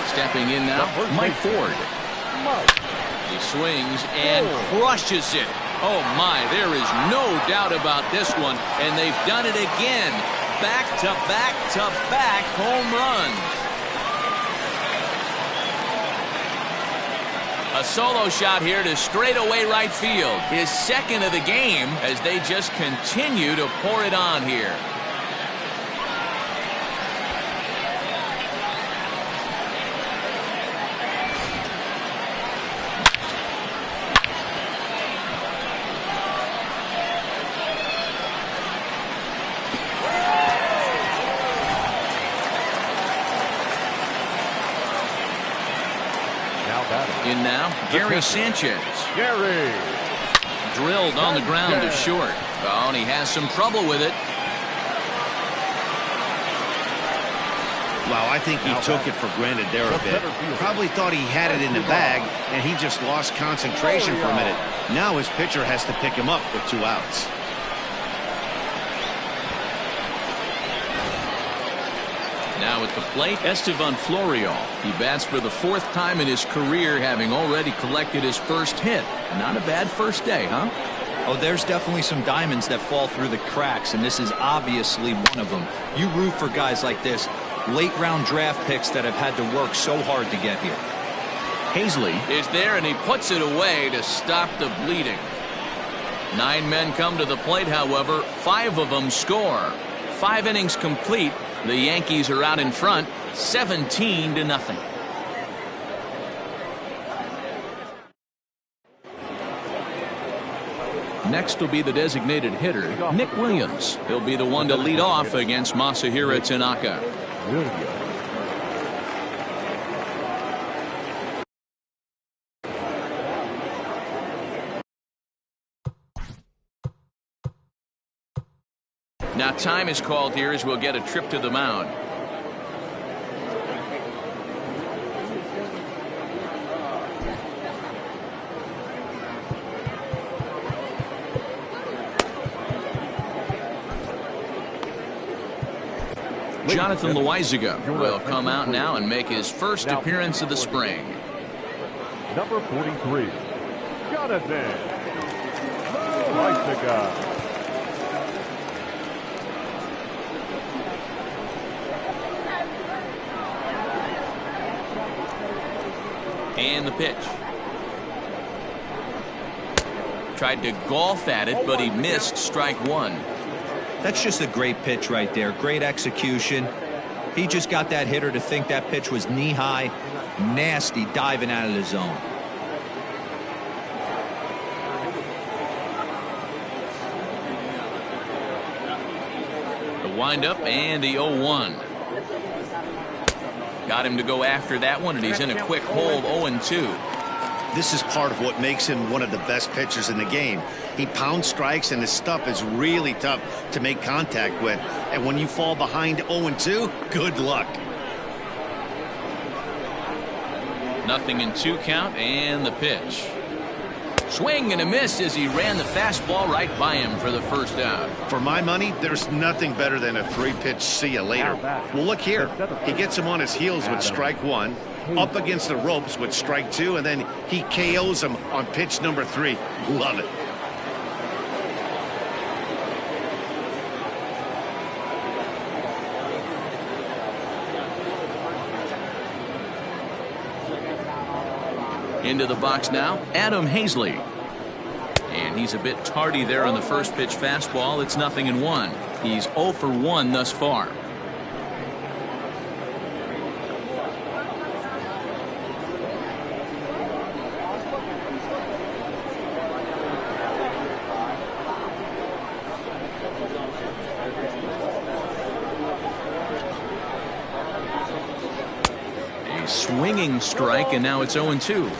Stepping in now, Mike Ford. He swings and crushes it. Oh my, there is no doubt about this one, and they've done it again. Back-to-back-to-back home runs. A solo shot here to straightaway right field. His second of the game as they just continue to pour it on here. In now, Gary Sanchez. Drilled on the ground to short. Oh, and he has some trouble with it. Wow, I think he took it for granted there a bit. Probably thought he had it in the bag, and he just lost concentration for a minute. Now his pitcher has to pick him up with 2 outs. Now at the plate, Estevan Florio. He bats for the 4th time in his career, having already collected his first hit. Not a bad first day, huh? Oh, there's definitely some diamonds that fall through the cracks, and this is obviously one of them. You root for guys like this, late-round draft picks that have had to work so hard to get here. Hazley is there, and he puts it away to stop the bleeding. 9 men come to the plate, however. 5 of them score. 5 innings complete. The Yankees are out in front, 17-0. Next will be the designated hitter, Nick Williams. He'll be the one to lead off against Masahiro Tanaka. Now time is called here as we'll get a trip to the mound. Jonathan Loizaga will come out now and make his first appearance of the spring. Number 43, Jonathan Loizaga. And the pitch. Tried to golf at it, but he missed strike 1. That's just a great pitch right there. Great execution. He just got that hitter to think that pitch was knee-high. Nasty diving out of the zone. The windup and the 0-1. Got him to go after that one, and he's in a quick hold, 0-2. This is part of what makes him one of the best pitchers in the game. He pounds strikes, and his stuff is really tough to make contact with. And when you fall behind 0-2, good luck. 0-2 count, and the pitch. Swing and a miss as he ran the fastball right by him for the first out. For my money, there's nothing better than a 3-pitch see you later. Well, look here. He gets him on his heels with strike 1, up against the ropes with strike 2, and then he KOs him on pitch number 3. Love it. Into the box now, Adam Hazley. And he's a bit tardy there on the first pitch fastball. It's 0-1. He's 0 for 1 thus far. A swinging strike, and now it's 0-2.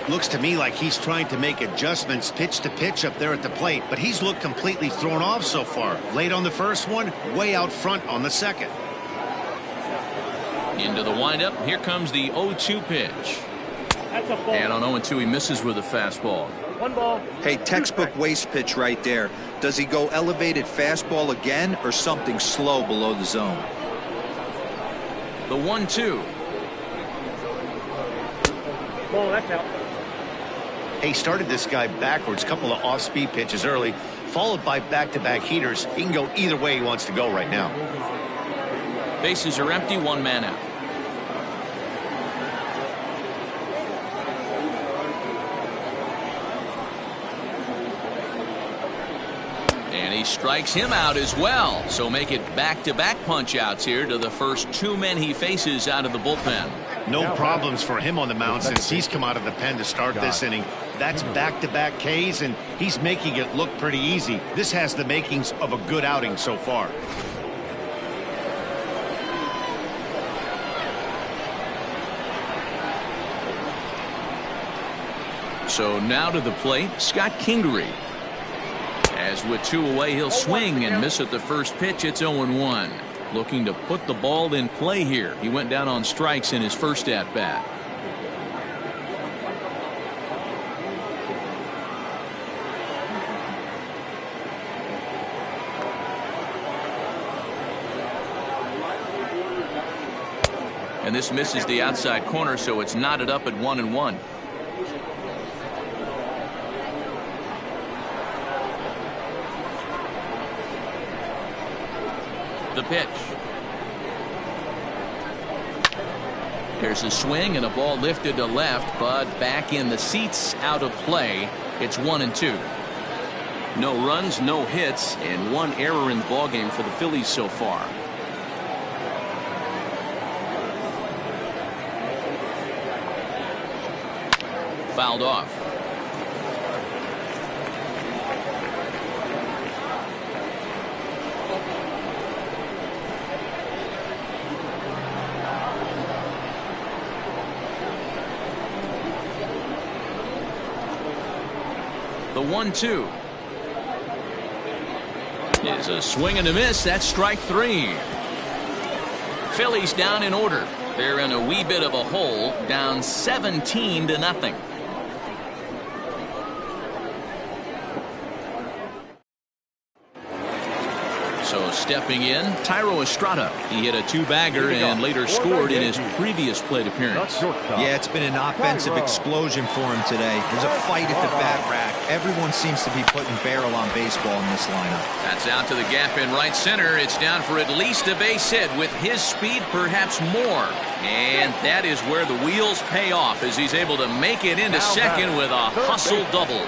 Looks to me like he's trying to make adjustments pitch to pitch up there at the plate, but he's looked completely thrown off so far. Late on the first one, way out front on the second. Into the windup. Here comes the 0-2 pitch. And on 0-2, he misses with a fastball. 1 ball. Hey, textbook waste pitch right there. Does he go elevated fastball again or something slow below the zone? The 1-2. He started this guy backwards, couple of off-speed pitches early, followed by back-to-back heaters. He can go either way he wants to go right now. Bases are empty, one man out. And he strikes him out as well. So make it back-to-back punch-outs here to the first two men he faces out of the bullpen. No problems for him on the mound since he's come out of the pen to start this inning. That's back-to-back Ks, and he's making it look pretty easy. This has the makings of a good outing so far. So now to the plate, Scott Kingery. As with two away, he'll swing and miss at the first pitch. It's 0-1. Looking to put the ball in play here. He went down on strikes in his first at-bat. And this misses the outside corner, so it's knotted up at 1-1. The pitch. There's a swing and a ball lifted to left, but back in the seats, out of play. It's 1-2. No runs, no hits, and one error in the ballgame for the Phillies so far. Fouled off. The 1-2 is a swing and a miss. That's strike three. Phillies down in order. They're in a wee bit of a hole, down 17-0. So stepping in, Thairo Estrada. He hit a two-bagger and later scored in his previous plate appearance. Yeah, it's been an offensive explosion for him today. There's a fight at the bat rack. Everyone seems to be putting barrel on baseball in this lineup. That's out to the gap in right center. It's down for at least a base hit. With his speed, perhaps more. And that is where the wheels pay off as he's able to make it into second with a hustle double.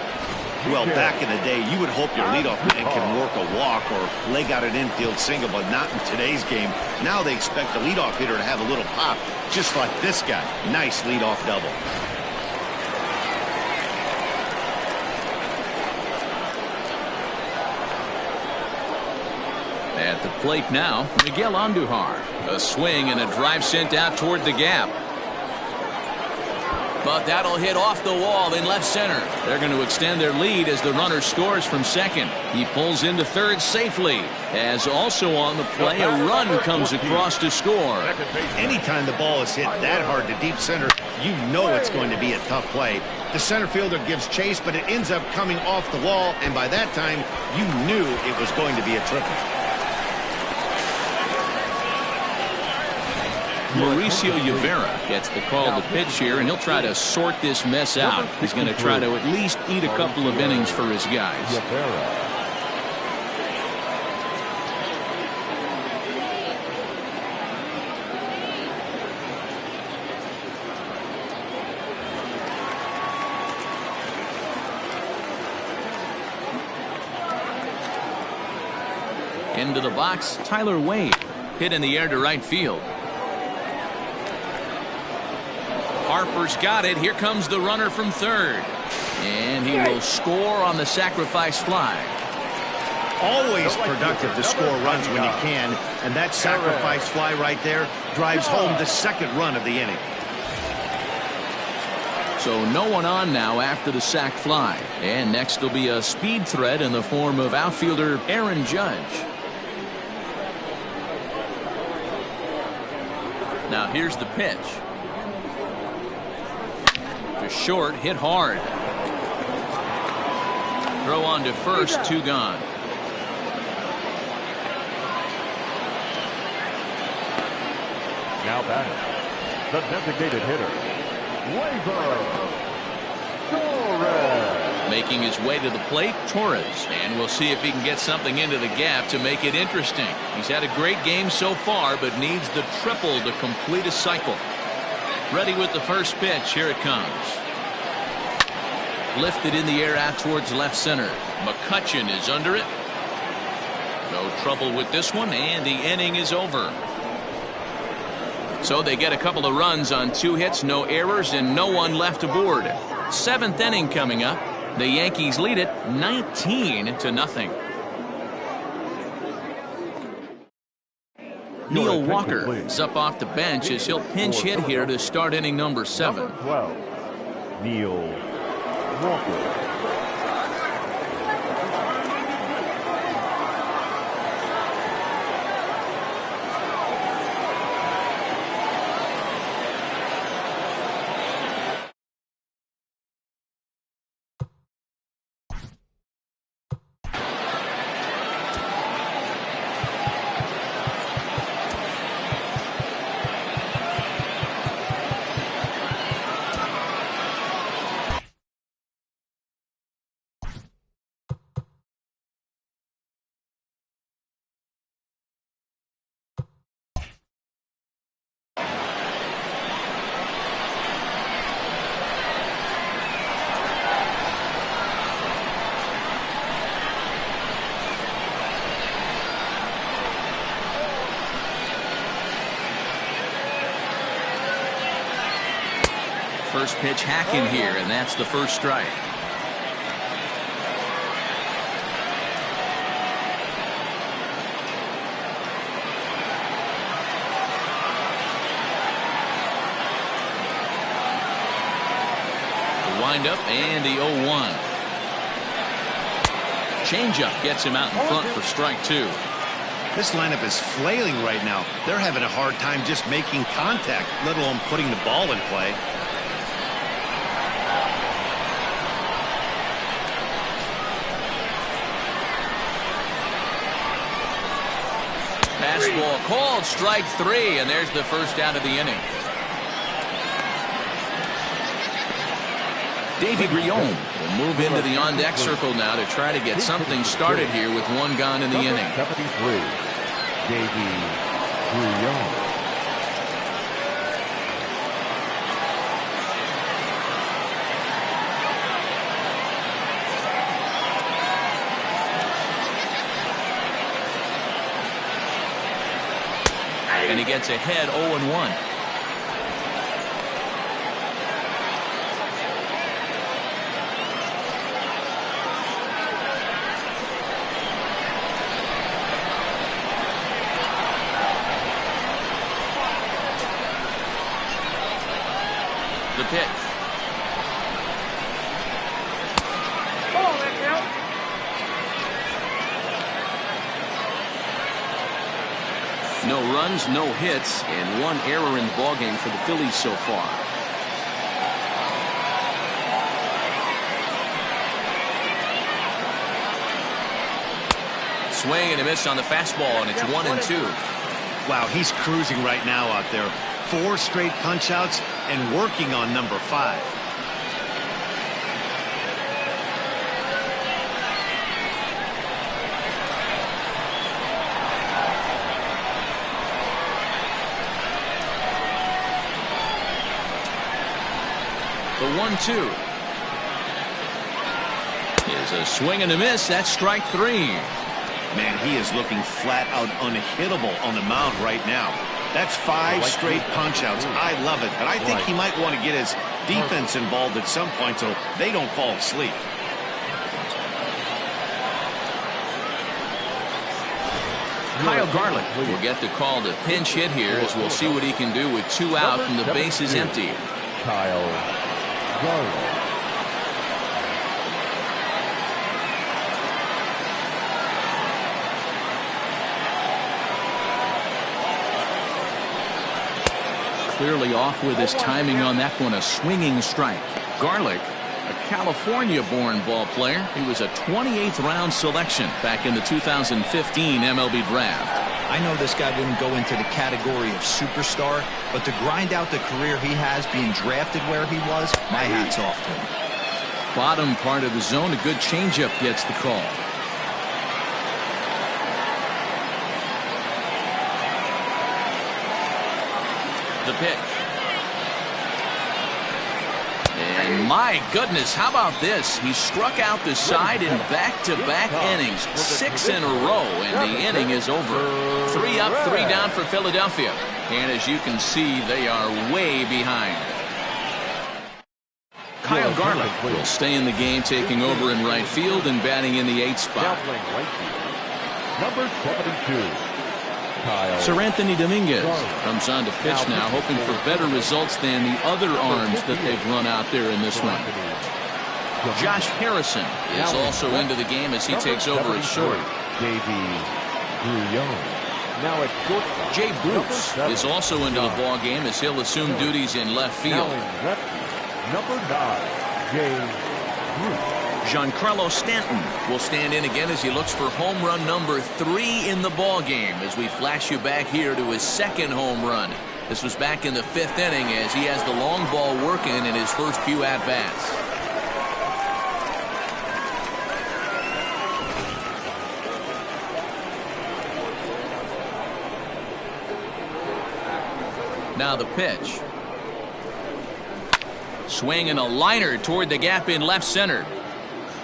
Well, back in the day, you would hope your leadoff man can work a walk or leg out an infield single, but not in today's game. Now they expect the leadoff hitter to have a little pop, just like this guy. Nice leadoff double. At the plate now, Miguel Andujar. A swing and a drive sent out toward the gap. But that'll hit off the wall in left center. They're going to extend their lead as the runner scores from second. He pulls into third safely. As also on the play, a run comes across to score. Anytime the ball is hit that hard to deep center, you know it's going to be a tough play. The center fielder gives chase, but it ends up coming off the wall, and by that time, you knew it was going to be a triple. Mauricio Rivera gets the call to pitch here, and he'll try to sort this mess out. He's going to try to at least eat a couple of innings for his guys. Into the box, Tyler Wade. Hit in the air to right field. Harper's got it. Here comes the runner from third. And he will score on the sacrifice fly. Always productive to score runs when you can, and that sacrifice fly right there drives home the second run of the inning. So no one on now after the sac fly. And next will be a speed threat in the form of outfielder Aaron Judge. Now here's the pitch. To short, hit hard. Throw on to first, two gone. Now batting, the designated hitter, Making his way to the plate, Torres. And we'll see if he can get something into the gap to make it interesting. He's had a great game so far, but needs the triple to complete a cycle. Ready with the first pitch. Here it comes. Lifted in the air out towards left center. McCutchen is under it. No trouble with this one, and the inning is over. So they get a couple of runs on 2 hits, no errors, and no one left aboard. 7th inning coming up. The Yankees lead it 19-0. Neil Walker is up off the bench as he'll pinch hit here to start inning number 7. 12, Neil Walker. First pitch hacking here, and that's the first strike. The windup and the 0-1. Changeup gets him out in front for strike 2. This lineup is flailing right now. They're having a hard time just making contact, let alone putting the ball in play. Fastball called, strike 3, and there's the first out of the inning. Davey Grion will move into the on-deck circle now to try to get something started here with 1 gone in the inning. 73, Davey Grion. And he gets ahead 0-1. The pitch. No runs, no hits, and 1 error in the ballgame for the Phillies so far. Swing and a miss on the fastball, and it's 1-2. Wow, he's cruising right now out there. 4 straight punch-outs and working on number 5. The 1-2 is a swing and a miss. That's strike 3. Man, he is looking flat out unhittable on the mound right now. That's 5 straight punch-outs. I love it, but I think he might want to get his defense involved at some point so they don't fall asleep. Kyle Garlick will get the call to pinch hit here as we'll see what he can do with 2 out and the base is empty. Kyle Garlick. Clearly off with his timing on that one, a swinging strike. Garlick, a California-born ball player. He was a 28th round selection back in the 2015 MLB draft. I know this guy didn't go into the category of superstar, but to grind out the career he has being drafted where he was, my hat's off to him. Bottom part of the zone, a good changeup gets the call. The pitch. And my goodness, how about this? He struck out the side in back-to-back innings, 6 in a row, and the inning is over. 3 up, 3 down for Philadelphia. And as you can see, they are way behind. Kyle Garland will stay in the game, taking over in right field and batting in the 8th spot. Number 72. Sir Anthony Dominguez comes on to pitch now, hoping for better results than the other arms that they've run out there in this one. Josh Harrison is also into the game as he takes over at short. Now at shortstop. Jay Bruce is also into the ball game as he'll assume duties in left field. Number 9, Jay Bruce. Giancarlo Stanton will stand in again as he looks for home run number 3 in the ball game as we flash you back here to his 2nd home run. This was back in the 5th inning as he has the long ball working in his first few at-bats. Now the pitch. Swinging a liner toward the gap in left center.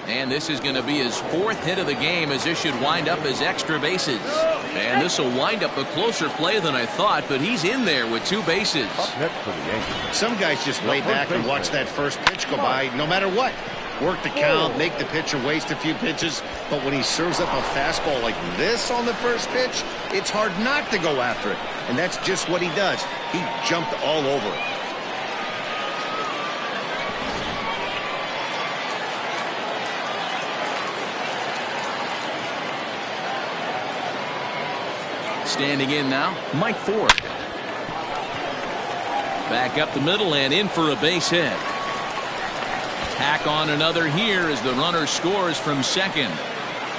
And this is going to be his 4th hit of the game as this should wind up as extra bases. And this will wind up a closer play than I thought, but he's in there with 2 bases. Some guys just lay back and watch that first pitch go by no matter what. Work the count, make the pitcher waste a few pitches, but when he serves up a fastball like this on the first pitch, it's hard not to go after it. And that's just what he does. He jumped all over it. Standing in now, Mike Ford. Back up the middle and in for a base hit. Tack on another here as the runner scores from second.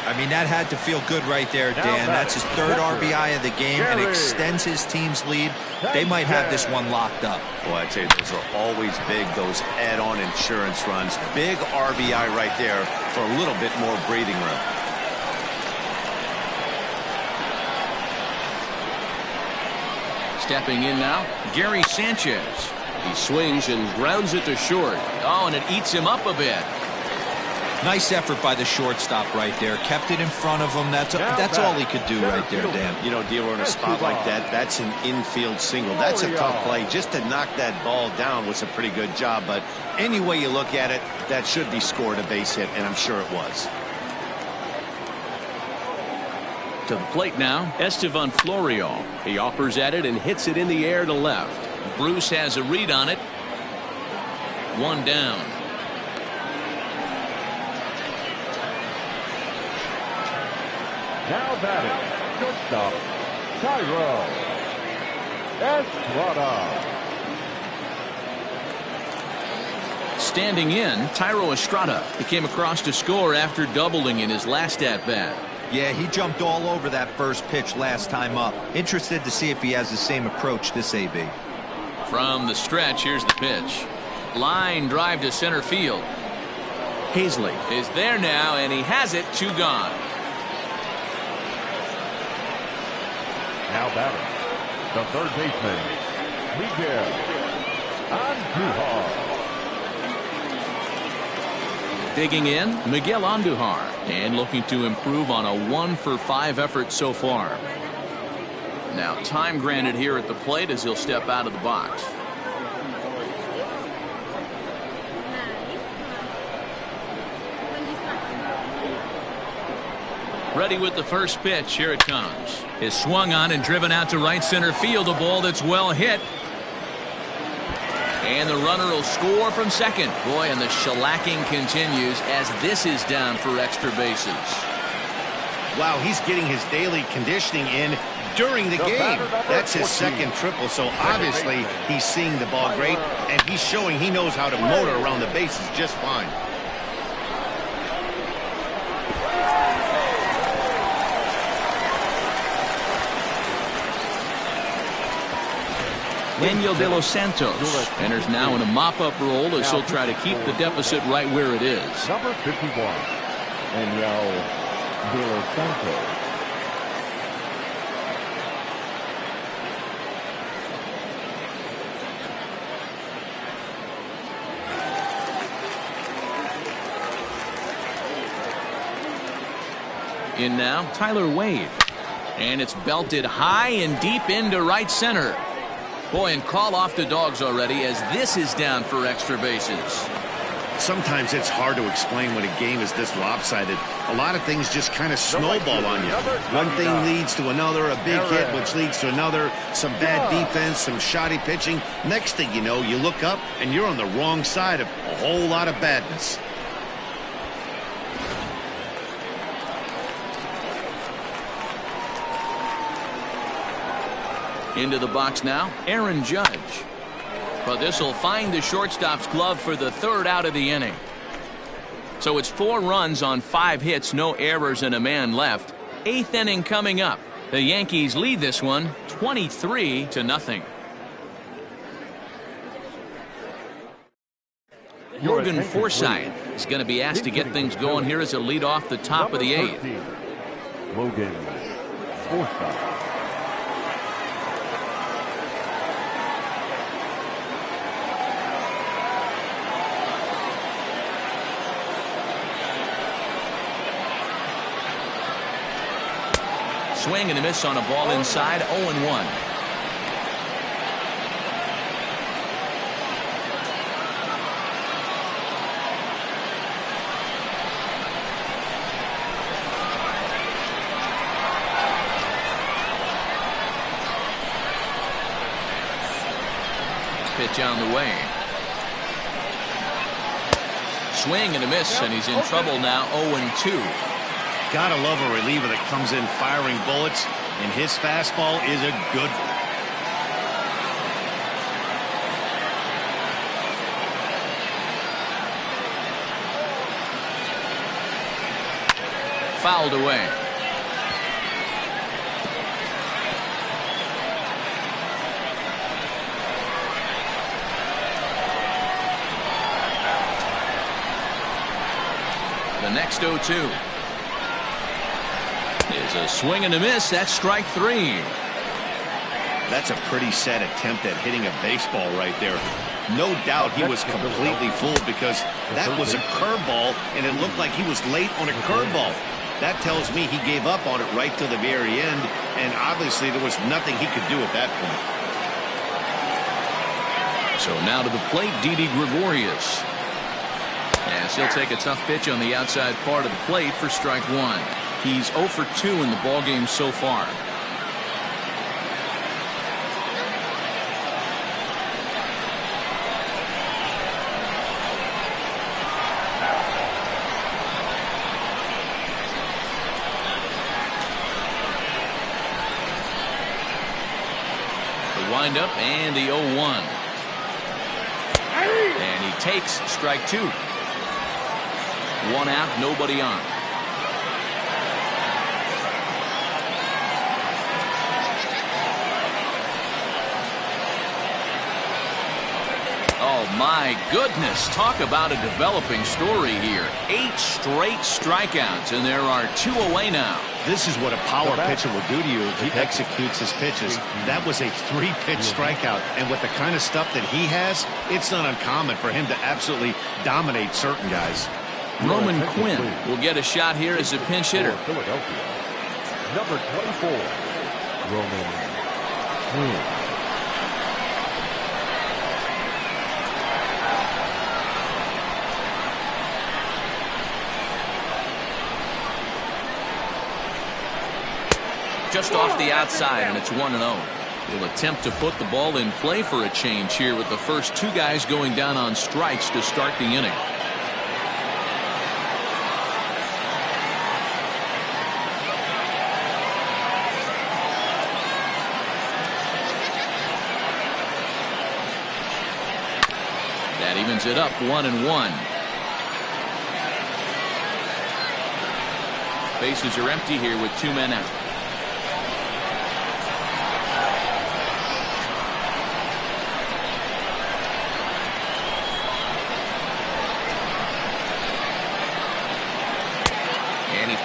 I mean, that had to feel good right there, Dan. That's his 3rd RBI of the game and extends his team's lead. They might have this one locked up. Well, I tell you, those are always big, those add-on insurance runs. Big RBI right there for a little bit more breathing room. Stepping in now, Gary Sanchez. He swings and grounds it to short. Oh, and it eats him up a bit. Nice effort by the shortstop right there. Kept it in front of him. That's all he could do right there, Dan. You know, dealer in a spot like that, that's an infield single. That's a tough play. Just to knock that ball down was a pretty good job. But any way you look at it, that should be scored a base hit, and I'm sure it was. To the plate now, Estevan Florio. He offers at it and hits it in the air to left. Bruce has a read on it. 1 down. Now batting, shortstop, Thairo Estrada. Standing in, Thairo Estrada. He came across to score after doubling in his last at-bat. Yeah, he jumped all over that first pitch last time up. Interested to see if he has the same approach this AB. From the stretch, here's the pitch. Line drive to center field. Hazley is there now, and he has it. 2 gone. Now batting, the 3rd baseman, Miguel Andujar. Digging in, Miguel Andujar, and looking to improve on a 1-for-5 effort so far. Now time granted here at the plate as he'll step out of the box. Ready with the first pitch. Here it comes. Is swung on and driven out to right center field. A ball that's well hit. And the runner will score from second. Boy, and the shellacking continues as this is down for extra bases. Wow, he's getting his daily conditioning in during the game. That's his 2nd triple, so obviously he's seeing the ball great, and he's showing he knows how to motor around the bases just fine. Daniel De Los Santos enters now in a mop-up role as he'll try to keep the deficit right where it is. Number 51, Daniel De Los Santos. In now, Tyler Wade. And it's belted high and deep into right center. Boy, and call off the dogs already as this is down for extra bases. Sometimes it's hard to explain when a game is this lopsided. A lot of things just kind of snowball on you. One thing leads to another, a big hit, which leads to another, some bad defense, some shoddy pitching. Next thing you know, you look up and you're on the wrong side of a whole lot of badness. Into the box now, Aaron Judge. But this will find the shortstop's glove for the third out of the inning. So it's 4 runs on 5 hits, no errors, and a man left. 8th inning coming up. The Yankees lead this one 23-0. Logan Forsythe is going to be asked to get things going here as a lead off the top of the 8th. Logan Forsythe. Swing and a miss on a ball inside, 0-1. Pitch on the way. Swing and a miss, and he's in trouble now, 0-2. Gotta love a reliever that comes in firing bullets, and his fastball is a good one. Fouled away. The next 0-2. Is a swing and a miss. That's strike 3. That's a pretty sad attempt at hitting a baseball right there. No doubt he was completely fooled because that was a curveball and it looked like he was late on a curveball. That tells me he gave up on it right till the very end, and obviously there was nothing he could do at that point. So now to the plate, Didi Gregorius. As he'll take a tough pitch on the outside part of the plate for strike 1. He's 0 for 2 in the ballgame so far. The windup and the 0-1. And he takes strike 2. 1 out, nobody on. Oh, my goodness. Talk about a developing story here. 8 straight strikeouts, and there are 2 away now. This is what a power pitcher will do to you if he executes his pitches. That was a 3-pitch strikeout, and with the kind of stuff that he has, it's not uncommon for him to absolutely dominate certain guys. Roman Quinn will get a shot here as a pinch hitter. Philadelphia. Number 24, Roman Quinn. Just off the outside, and it's 1-0. He'll attempt to put the ball in play for a change here with the first 2 guys going down on strikes to start the inning. That evens it up, 1-1. Bases are empty here with 2 men out.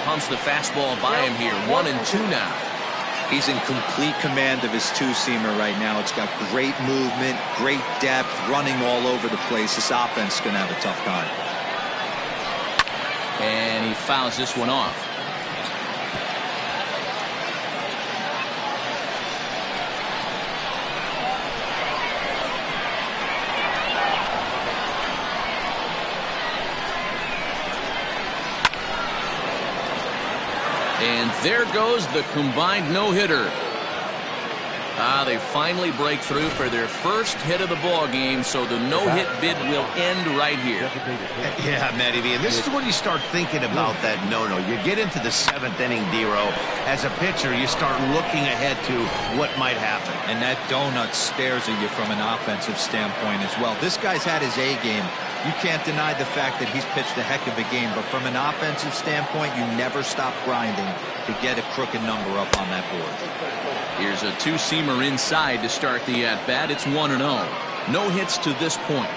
pumps the fastball by him here. 1-2 now. He's in complete command of his two-seamer right now. It's got great movement, great depth, running all over the place. This offense is going to have a tough time. And he fouls this one off. And there goes the combined no-hitter. They finally break through for their first hit of the ball game, so the no-hit bid will end right here. Yeah, Matty V, and this is when you start thinking about that no-no. You get into the 7th inning, D-Row. As a pitcher, you start looking ahead to what might happen. And that donut stares at you from an offensive standpoint as well. This guy's had his A game. You can't deny the fact that he's pitched a heck of a game, but from an offensive standpoint, you never stop grinding to get a crooked number up on that board. Here's a two-seamer inside to start the at-bat. It's 1-0. No hits to this point.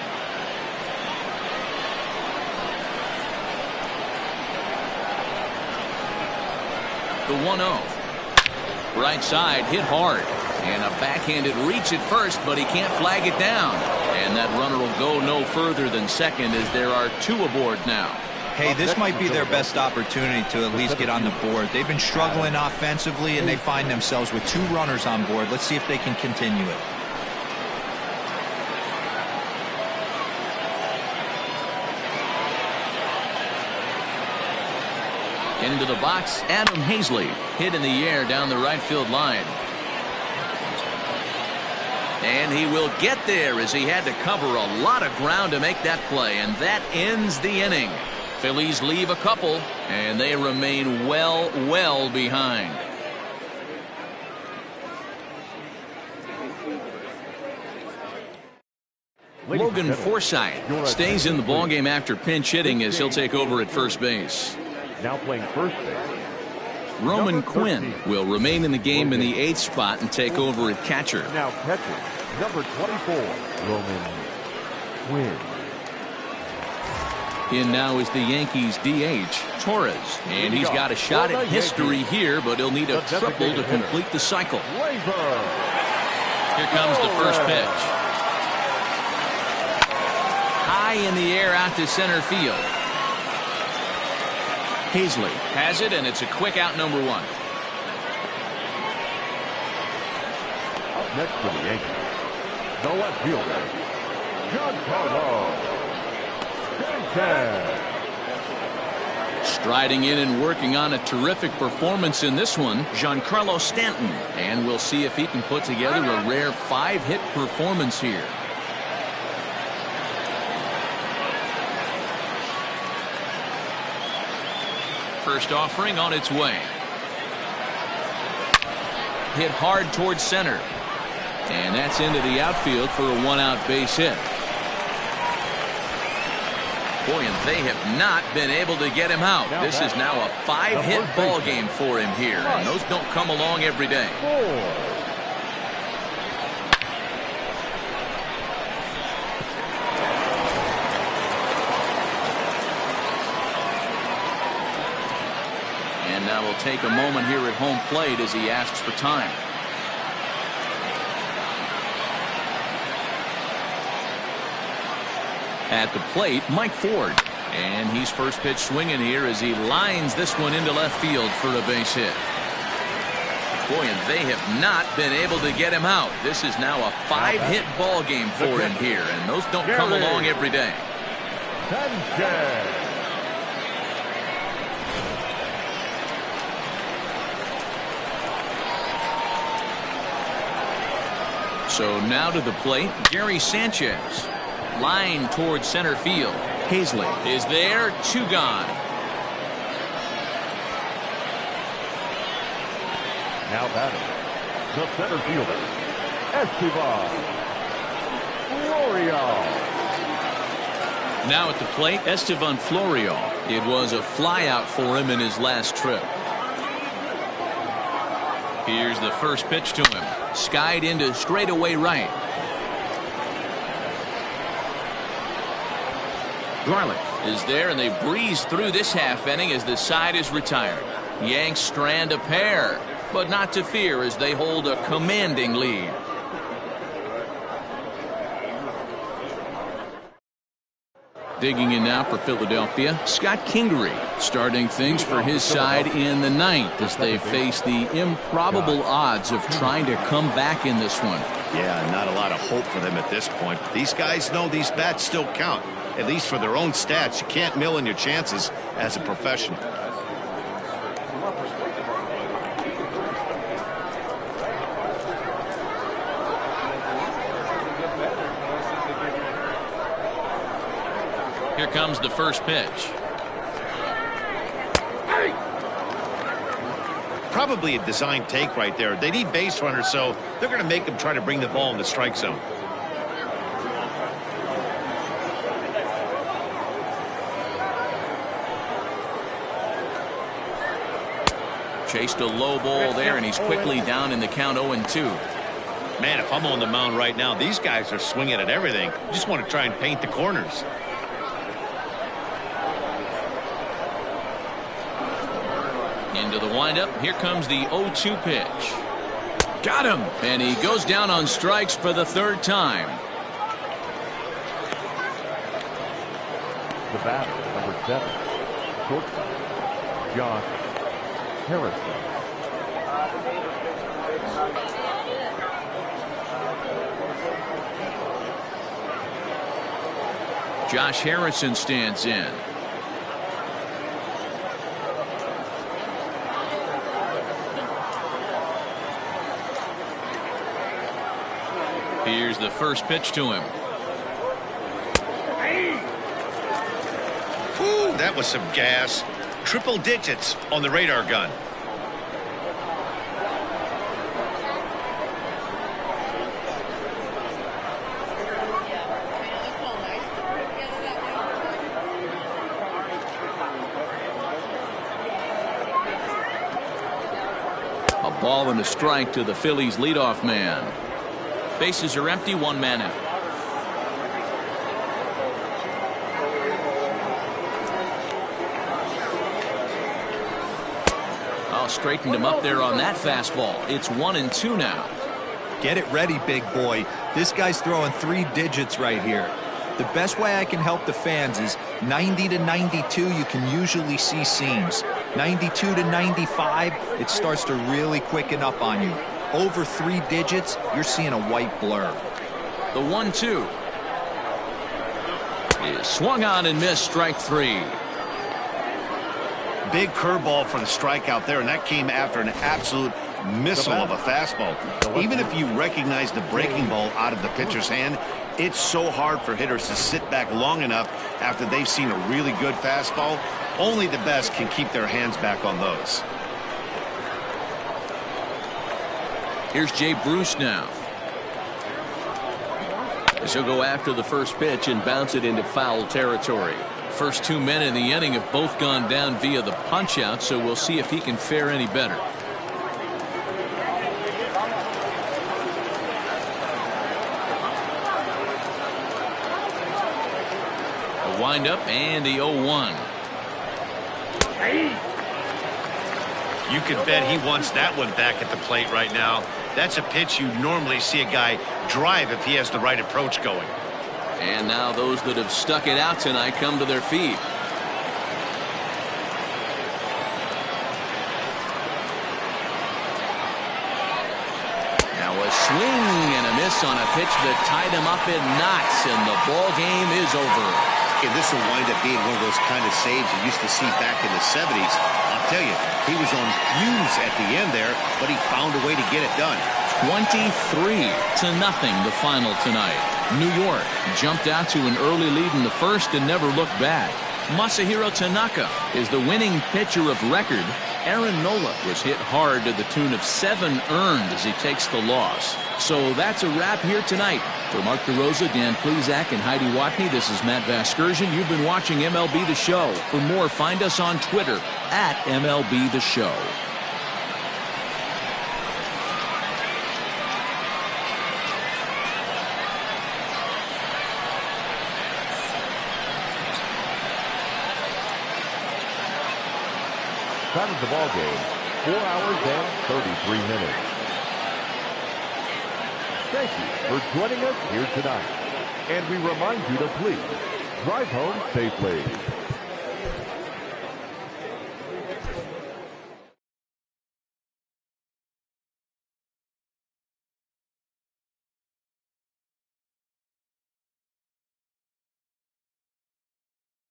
The 1-0. Right side, hit hard. And a backhanded reach at first, but he can't flag it down. And that runner will go no further than second as there are 2 aboard now. Hey, this might be their best opportunity to at least get on the board. They've been struggling offensively, and they find themselves with 2 runners on board. Let's see if they can continue it. Into the box, Adam Hazley. Hit in the air down the right field line. And he will get there as he had to cover a lot of ground to make that play. And that ends the inning. Phillies leave a couple, and they remain well behind. Logan Forsythe stays in the ballgame after pinch hitting as he'll take over at first base. Now playing first base. Roman Quinn will remain in the game in the 8th spot and take over at catcher. Now catcher, number 24, Roman Quinn. In now is the Yankees DH, Torres. And he's got a shot at history here, but he'll need a triple to complete the cycle. Here comes the first pitch. High in the air out to center field. Hazley has it, and it's a quick out, number 1. Up next for the Yankees, the left fielder, Giancarlo. Striding in and working on a terrific performance in this one, Giancarlo Stanton. And we'll see if he can put together a rare 5-hit performance here. First offering on its way. Hit hard towards center. And that's into the outfield for a 1-out base hit. Boy, and they have not been able to get him out. This is now a 5-hit ball game for him here, and those don't come along every day. And now we'll take a moment here at home plate as he asks for time. At the plate, Mike Ford. And he's first pitch swinging here as he lines this one into left field for a base hit. Boy, and they have not been able to get him out. This is now a 5-hit ball game for him here, and those don't come along every day. So now to the plate, Gary Sanchez. Line towards center field. Hazley is there, 2 gone. Now batting, the center fielder, Esteban Florio. Now at the plate, Esteban Florio. It was a flyout for him in his last trip. Here's the first pitch to him. Skied into straightaway right. Garlick is there, and they breeze through this half inning as the side is retired. Yanks strand a pair, but not to fear as they hold a commanding lead. Digging in now for Philadelphia, Scott Kingery starting things for his side in the ninth as they face the improbable odds of trying to come back in this one. Yeah, not a lot of hope for them at this point. These guys know these bats still count, at least for their own stats. You can't mill in your chances as a professional. Here comes the first pitch. Probably a design take right there. They need base runners, so they're going to make them try to bring the ball in the strike zone. Chased a low ball there, and he's quickly down in the count 0-2. Man, if I'm on the mound right now, these guys are swinging at everything. Just want to try and paint the corners. Into the windup. Here comes the 0-2 pitch. Got him. And he goes down on strikes for the third time. The batter, number 7, shortstop, Josh Harrison. Josh Harrison stands in. Here's the first pitch to him. Ooh, that was some gas. Triple digits on the radar gun. A ball and a strike to the Phillies leadoff man. Bases are empty, one man out. Oh, straightened him up there on that fastball. It's 1-2 now. Get it ready, big boy. This guy's throwing 3 digits right here. The best way I can help the fans is 90 to 92, you can usually see seams. 92 to 95, it starts to really quicken up on you. Over 3 digits, you're seeing a white blur. The 1-2 is swung on and missed, strike 3. Big curveball for the strikeout there, and that came after an absolute missile of a fastball. Even if you recognize the breaking ball out of the pitcher's hand, it's so hard for hitters to sit back long enough after they've seen a really good fastball. Only the best can keep their hands back on those. Here's Jay Bruce now. He'll go after the first pitch and bounce it into foul territory. First 2 men in the inning have both gone down via the punch out, so we'll see if he can fare any better. A windup and the 0-1. You can bet he wants that one back at the plate right now. That's a pitch you normally see a guy drive if he has the right approach going. And now those that have stuck it out tonight come to their feet. Now a swing and a miss on a pitch that tied him up in knots, and the ball game is over. And this will wind up being one of those kind of saves you used to see back in the 70s. I'll tell you, he was on fumes at the end there, but he found a way to get it done. 23-0 the final tonight. New York jumped out to an early lead in the first and never looked back. Masahiro Tanaka is the winning pitcher of record. Aaron Nola was hit hard to the tune of 7 earned as he takes the loss. So that's a wrap here tonight. For Mark DeRosa, Dan Plezak, and Heidi Watney, this is Matt Vasgersian. You've been watching MLB The Show. For more, find us on Twitter at MLB The Show. Time of the ball game, 4 hours and 33 minutes. Thank you for joining us here tonight. And we remind you to please drive home safely.